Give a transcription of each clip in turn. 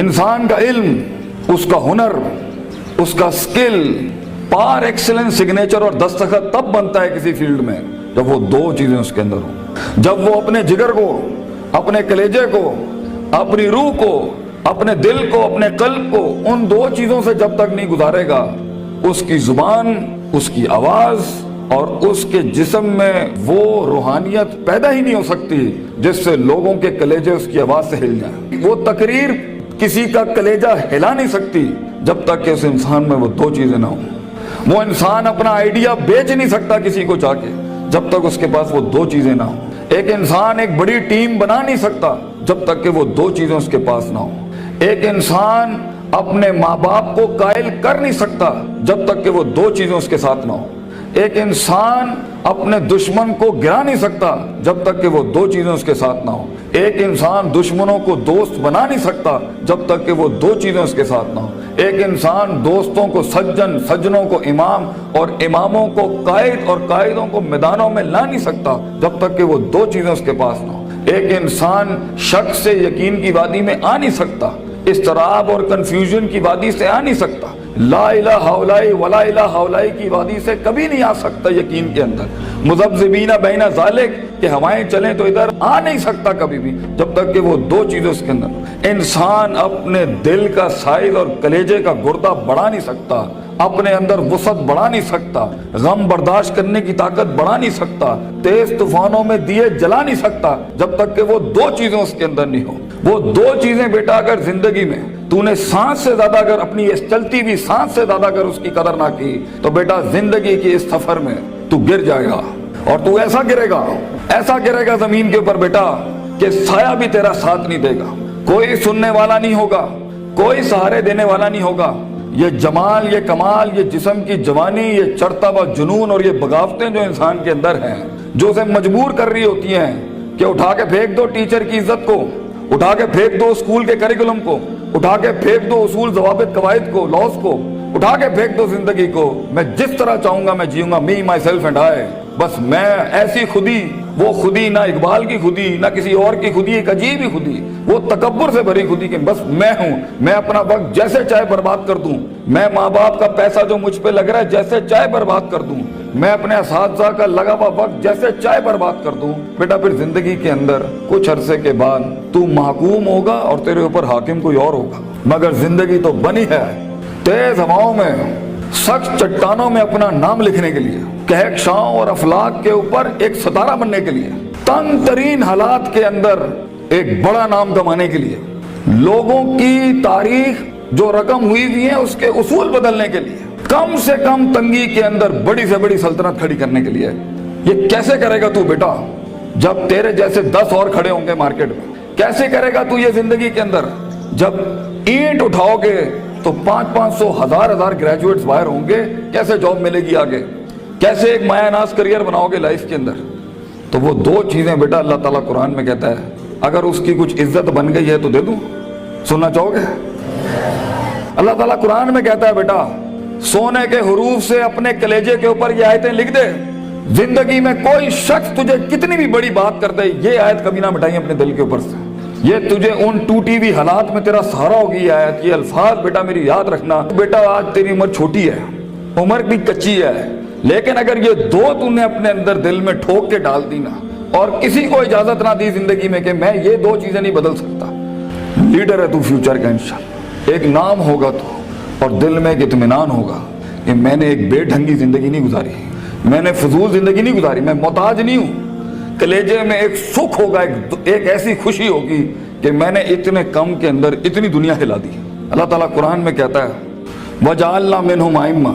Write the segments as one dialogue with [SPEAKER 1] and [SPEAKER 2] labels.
[SPEAKER 1] انسان کا علم، اس کا ہنر، اس کا سکل پار ایکسلنس سگنیچر اور دستخط تب بنتا ہے کسی فیلڈ میں جب وہ دو چیزیں اس کے اندر ہوں. جب وہ اپنے جگر کو، اپنے کلیجے کو، اپنی روح کو، اپنے دل کو، اپنے قلب کو ان دو چیزوں سے جب تک نہیں گزارے گا، اس کی زبان، اس کی آواز اور اس کے جسم میں وہ روحانیت پیدا ہی نہیں ہو سکتی جس سے لوگوں کے کلیجے اس کی آواز سے ہل جائیں. وہ تقریر کسی کا کلیجہ ہلا نہیں سکتی جب تک کہ اس انسان میں وہ دو چیزیں نہ ہوں. وہ انسان اپنا آئیڈیا بیچ نہیں سکتا کسی کو جا کے جب تک اس کے پاس وہ دو چیزیں نہ ہوں. ایک انسان ایک بڑی ٹیم بنا نہیں سکتا جب تک کہ وہ دو چیزیں اس کے پاس نہ ہوں. ایک انسان اپنے ماں باپ کو قائل کر نہیں سکتا جب تک کہ وہ دو چیزیں اس کے ساتھ نہ ہوں. ایک انسان اپنے دشمن کو گرا نہیں سکتا جب تک کہ وہ دو چیزیں اس کے ساتھ نہ ہوں. ایک انسان دشمنوں کو دوست بنا نہیں سکتا جب تک کہ وہ دو چیزیں اس کے ساتھ نہ ہوں. ایک انسان دوستوں کو سجن، سجنوں کو امام اور اماموں کو قائد اور قائدوں کو میدانوں میں لا نہیں سکتا جب تک کہ وہ دو چیزیں اس کے پاس نہ ہوں. ایک انسان شک سے یقین کی وادی میں آ نہیں سکتا، اضطراب اور کنفیوژن کی وادی سے آ نہیں سکتا، لا الہ الا ولا الہ الا کی وادی سے کبھی نہیں آ سکتا یقین کے اندر. مذبذبین بین ذالک کہ ہوائیں چلیں تو ادھر آ نہیں سکتا کبھی بھی جب تک کہ وہ دو چیزیں اس کے اندر. انسان اپنے دل کا سائز اور کلیجے کا گردہ بڑھا نہیں سکتا، اپنے اندر وسعت بڑھا نہیں سکتا، غم برداشت کرنے کی طاقت بڑھا نہیں سکتا، تیز طوفانوں میں دیے جلا نہیں سکتا جب تک کہ وہ دو چیزیں اس کے اندر نہیں ہو. وہ دو چیزیں بیٹا اگر زندگی میں تو نے سانس سے زیادہ اگر اپنی اس چلتی بھی سانس سے زیادہ اگر اس کی قدر نہ کی تو بیٹا زندگی کی اس سفر میں تو گر جائے گا. اور تو ایسا گرے گا زمین کے اوپر بیٹا کہ سایہ بھی تیرا ساتھ نہیں دے گا، کوئی سننے والا نہیں ہوگا، کوئی سہارے دینے والا نہیں ہوگا. یہ جمال، یہ کمال، یہ جسم کی جوانی، یہ چڑھتا ہوا جنون اور یہ بغاوتیں جو انسان کے اندر ہیں جو اسے مجبور کر رہی ہوتی ہیں کہ اٹھا کے پھینک دو ٹیچر کی عزت کو، اٹھا کے پھینک دو اسکول کے کریکولم کو، اٹھا کے پھینک دو اصول ضوابط قواعد کو، لاس کو، اٹھا کے پھینک دو زندگی کو. میں جس طرح چاہوں گا میں جیوں گا، می مائی سیلف اینڈ آئی. بس میں ایسی خودی، وہ خودی نہ اقبال کی خودی نہ کسی اور کی خودی، ایک عجیب ہی خودی، وہ تکبر سے بھری خودی کہ بس میں ہوں، میں اپنا وقت جیسے چاہے برباد کر دوں، میں ماں باپ کا پیسہ جو مجھ پہ لگ رہا ہے جیسے چاہے برباد کر دوں، میں اپنے اساتذہ کا لگا ہوا وقت جیسے چاہے برباد کر دوں. بیٹا پھر زندگی کے اندر کچھ عرصے کے بعد تو محکوم ہوگا اور تیرے اوپر حاکم کوئی اور ہوگا. مگر زندگی تو بنی ہے تیز ہواؤں میں، سخت چٹانوں میں اپنا نام لکھنے کے لیے، کہکشاؤں اور افلاک کے اوپر ایک ستارہ بننے کے لیے، تنگ ترین حالات کے اندر ایک بڑا نام کمانے کے لیے، لوگوں کی تاریخ جو رقم ہوئی ہوئی ہے اس کے اصول بدلنے کے لیے، کم سے کم تنگی کے اندر بڑی سے بڑی سلطنت کھڑی کرنے کے لیے. یہ کیسے کرے گا تو بیٹا جب تیرے جیسے 10 اور کھڑے ہوں گے مارکیٹ میں؟ کیسے کرے گا تو یہ زندگی کے اندر جب اینٹ اٹھاؤ گے تو 500 1000 گریجویٹس باہر ہوں گے؟ کیسے جاب ملے گی آگے؟ کیسے ایک مایا ناز کریئر بناؤ گے لائف کے اندر؟ تو وہ دو چیزیں بیٹا اللہ تعالیٰ قرآن میں کہتا ہے اگر اس کی کچھ عزت بن گئی ہے تو دے دوں. سننا چاہو گے؟ اللہ تعالیٰ قرآن میں کہتا ہے بیٹا سونے کے حروف سے اپنے کلیجے کے اوپر یہ آیتیں لکھ دے، زندگی میں کوئی شخص تجھے کتنی بھی بڑی بات کر دے یہ آیت کبھی نہ مٹائیں اپنے دل کے اوپر سے. یہ تجھے ان ٹوٹی ہوئی حالات میں تیرا سہارا ہوگی یہ آیت. یہ الفاظ بیٹا میری یاد رکھنا. بیٹا آج تیری عمر چھوٹی ہے، عمر بھی کچی ہے، لیکن اگر یہ دو تو نے اپنے اندر دل میں ٹھوک کے ڈال دی نا اور کسی کو اجازت نہ دی زندگی میں کہ میں یہ دو چیزیں نہیں بدل سکتا، لیڈر ہے تو فیوچر کا انشاءاللہ. ایک نام ہوگا تو اور دل میں ایک اطمینان ہوگا کہ میں نے ایک بے ڈھنگی زندگی نہیں گزاری، میں نے فضول زندگی نہیں گزاری، میں محتاج نہیں ہوں. کلیجے میں ایک سکھ ہوگا، ایک ایسی خوشی ہوگی کہ میں نے اتنے کم کے اندر اتنی دنیا ہلا دی. اللہ تعالیٰ قرآن میں کہتا ہے وَجَعَلْنَا مِنْهُمْ أَئِمَّةً،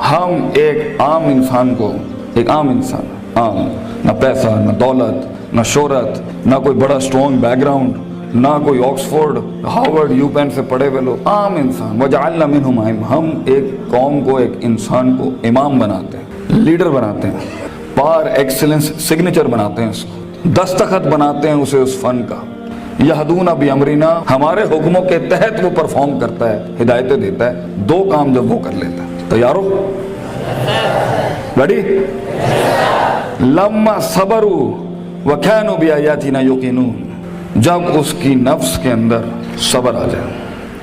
[SPEAKER 1] ہم ایک عام انسان کو، ایک عام انسان، عام، نہ پیسہ نہ دولت نہ شہرت نہ کوئی بڑا سٹرونگ بیک گراؤنڈ نہ کوئی آکسفورڈ ہارورڈ یو پین سے پڑھے ہوئے لوگ، عام انسان. وَجَعَلْنَا مِنْهُمْ أَئِمَّةً، ہم ایک قوم کو، ایک انسان کو امام بناتے ہیں، لیڈر بناتے ہیں، پار ایکسلنس سگنیچر بناتے ہیں، اس کو دستخط بناتے ہیں اسے اس فن کا. یہدون بامرنا، ہمارے حکموں کے تحت وہ پرفارم کرتا ہے، ہدایتیں دیتا ہے. دو کام جب وہ کر لیتا ہے، تیار ہو؟ ریڈی؟ لما صبروا وكانوا بآياتنا يوقنون، جب اس کی نفس کے اندر صبر آ جائے،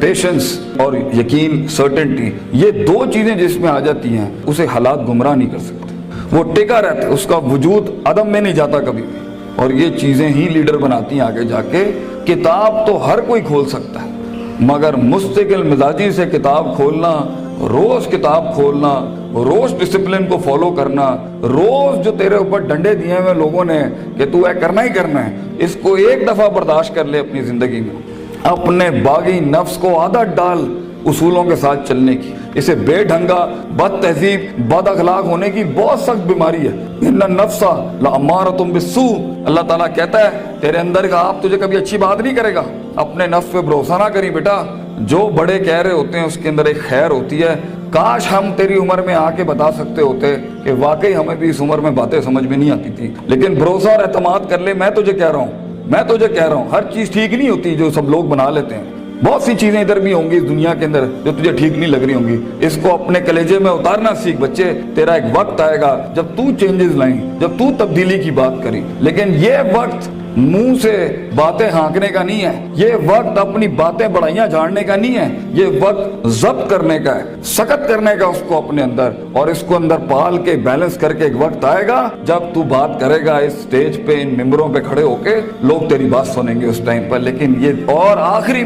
[SPEAKER 1] پیشنس اور یقین, سرٹنٹی, یہ دو چیزیں جس میں آ جاتی ہیں اسے حالات گمراہ نہیں کر سکتے. وہ ٹکا رہتا ہے, اس کا وجود عدم میں نہیں جاتا کبھی بھی. اور یہ چیزیں ہی لیڈر بناتی ہیں آگے جا کے. کتاب تو ہر کوئی کھول سکتا ہے, مگر مستقل مزاجی سے کتاب کھولنا, روز کتاب کھولنا, روز ڈسپلن کو فالو کرنا, روز جو تیرے اوپر ڈنڈے دیے ہوئے لوگوں نے کہ تو اے کرنا ہی کرنا ہے, اس کو ایک دفعہ برداشت کر لے اپنی زندگی میں. اپنے باغی نفس کو عادت ڈال اصولوں کے ساتھ چلنے کی. اسے بے ڈھنگا, بد تہذیب, بد اخلاق ہونے کی بہت سخت بیماری ہے. ان النفس لامارۃ بالسوء, اللہ تعالیٰ کہتا ہے تیرے اندر کا آپ تجھے کبھی اچھی بات نہیں کرے گا. اپنے نفس پہ بھروسہ نہ کری بیٹا, جو بڑے کہہ رہے ہوتے ہیں اس کے اندر ایک خیر ہوتی ہے. کاش ہم تیری عمر میں آ کے بتا سکتے ہوتے کہ واقعی ہمیں بھی اس عمر میں باتیں سمجھ میں نہیں آتی تھی. لیکن بھروسہ اور اعتماد کر لے. میں تجھے کہہ رہا ہوں ہر چیز ٹھیک نہیں ہوتی جو سب لوگ بنا لیتے ہیں. بہت سی چیزیں ادھر بھی ہوں گی اس دنیا کے اندر جو تجھے ٹھیک نہیں لگ رہی ہوں گی. اس کو اپنے کلیجے میں اتارنا سیکھ بچے. تیرا ایک وقت آئے گا جب تو چینجز لائیں, جب تو تبدیلی کی بات کریں. لیکن یہ وقت منہ سے باتیں ہانکنے کا نہیں ہے. یہ وقت اپنی باتیں بڑائیاں جھاڑنے کا نہیں ہے. یہ وقت ضبط کرنے کا ہے, سخت کرنے کا اس کو اپنے اندر, اور اس کو اندر پال کے بیلنس کر کے. ایک وقت آئے گا جب تو بات کرے گا اس سٹیج پہ, ان ممبروں پہ کھڑے ہو کے, لوگ تیری بات سنیں گے اس ٹائم پر. لیکن یہ اور آخری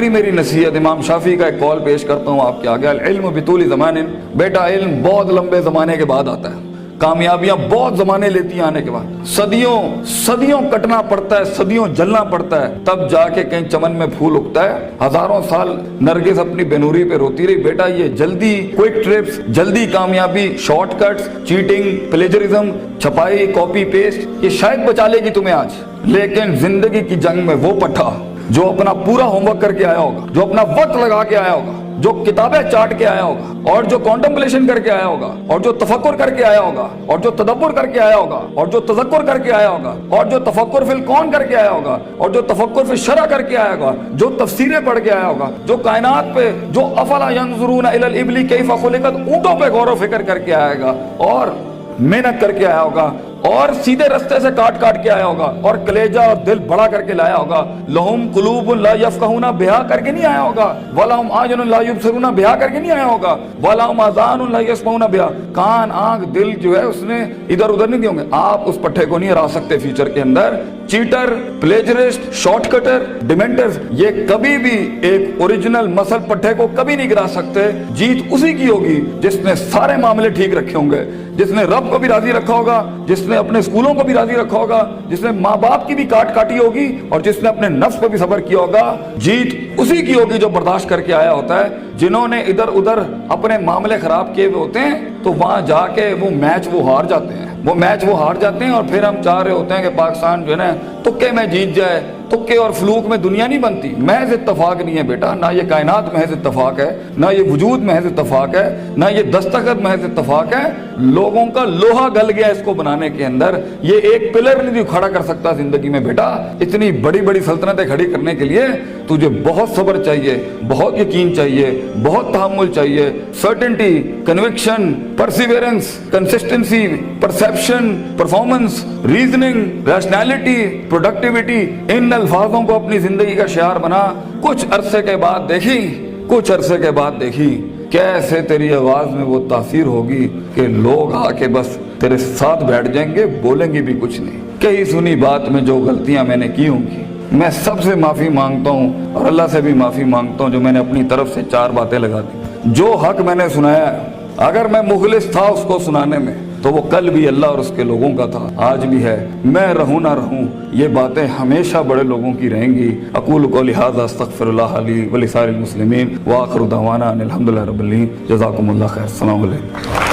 [SPEAKER 1] میری نصیحت امام شافعی کا ایک قول پیش کرتا ہوں آپ کے آگے. العلم بطول زمان, بیٹا علم بہت لمبے زمانے کے بعد آتا ہے. کامیابیاں بہت زمانے لیتی ہیں آنے کے بعد. صدیوں کٹنا پڑتا ہے, صدیوں جلنا پڑتا ہے, تب جا کے کہیں چمن میں پھول اگتا ہے. ہزاروں سال نرگس اپنی بینوری پہ روتی رہی. بیٹا یہ جلدی کوئک ٹرپس, جلدی کامیابی, شارٹ کٹس, چیٹنگ, پلیجرزم, چھپائی, کاپی پیسٹ, یہ شاید بچا لے گی تمہیں آج. لیکن زندگی کی جنگ میں وہ پٹھا جو اپنا پورا ہوم ورک کر کے آیا ہوگا, جو اپنا وقت لگا کے آیا ہوگا, جو کتابیں چاٹ کے آیا ہوگا, اور جو کانٹمپلیشن کر کے آیا ہوگا, اور جو تفکر کر کے آیا ہوگا, اور جو تدبر کر کے آیا ہوگا, اور جو تذکر کر کے آیا ہوگا, اور جو تفکر فی الکون کر کے آیا ہوگا, اور جو تفکر فی الشرع کر کے آیا ہوگا, جو تفسیریں پڑھ کے آیا ہوگا, جو کائنات پہ, جو افلا ینظرون الی الابل کیف خلقت, اونٹوں پہ غور و فکر کر کے آئے گا, اور محنت کر کے آیا ہوگا, اور سیدھے رستے سے کاٹ کے آیا ہوگا, اور کلیجہ اور دل بڑا کر کے لایا ہوگا. لہم قلوب لا یفقہون, بہا کر کے نہیں آیا ہوگا. ولہم اعین لا یبصرون, بہا کر کے نہیں آیا ہوگا. ولہم آذان لا یسمعون بہا, کان, آنکھ, دل جو ہے اس نے ادھر ادھر نہیں دیے ہوں گے. آپ اس پٹھے کو نہیں ہرا سکتے فیوچر کے اندر. چیٹر, پلیجرسٹ, شارٹ کٹر, ڈیمنٹرز, یہ کبھی بھی ایک اوریجنل مسل پٹھے کو کبھی نہیں گرا سکتے. جیت اسی کی ہوگی جس نے سارے معاملے ٹھیک رکھے ہوں گے, جس نے رب کو بھی راضی رکھا ہوگا, جس نے اپنے اسکولوں کو بھی راضی رکھا ہوگا, جس نے ماں باپ کی بھی کاٹی ہوگی, اور جس نے اپنے نفس پہ بھی صبر کیا ہوگا. جیت اسی کی ہوگی جو برداشت کر کے آیا ہوتا ہے. جنہوں نے ادھر ادھر اپنے معاملے خراب کیے ہوئے ہوتے ہیں تو وہاں جا کے وہ میچ ہار جاتے ہیں. اور پھر ہم چاہ رہے ہوتے ہیں کہ پاکستان جو ہے نا تکے میں جیت جائے. تکے اور فلوک میں دنیا نہیں بنتی. محض اتفاق نہیں ہے بیٹا, نہ یہ کائنات محض اتفاق ہے, نہ یہ وجود محض اتفاق ہے, نہ یہ دستخط محض اتفاق ہے. لوگوں کا لوہا گل گیا اس کو بنانے کے اندر. یہ ایک پلر نہیں کھڑا کر سکتا زندگی میں بیٹا. اتنی بڑی بڑی سلطنتیں کھڑی کرنے کے لیے تجھے بہت صبر چاہیے, بہت یقین چاہیے, بہت تحمل چاہیے, certainty, conviction, perseverance, consistency, perception, performance, reasoning, rationality, productivity. ان الفاظوں کو اپنی زندگی کا شعار بنا. کچھ عرصے کے بعد دیکھی کیسے تیری آواز میں وہ تاثیر ہوگی کہ لوگ آ کے بس تیرے ساتھ بیٹھ جائیں گے, بولیں گے بھی کچھ نہیں. کہیں سنی بات میں جو غلطیاں میں نے کی ہوں گی, میں سب سے معافی مانگتا ہوں, اور اللہ سے بھی معافی مانگتا ہوں جو میں نے اپنی طرف سے 4 باتیں لگا دی. جو حق میں نے سنایا, اگر میں مخلص تھا اس کو سنانے میں, تو وہ کل بھی اللہ اور اس کے لوگوں کا تھا, آج بھی ہے. میں رہوں نہ رہوں, یہ باتیں ہمیشہ بڑے لوگوں کی رہیں گی. اقول قولی ھذا استغفر اللہ لی ولسائر المسلمین, وآخر دعوانا ان الحمد للہ رب العالمین. جزاکم اللہ خیر. السلام علیکم.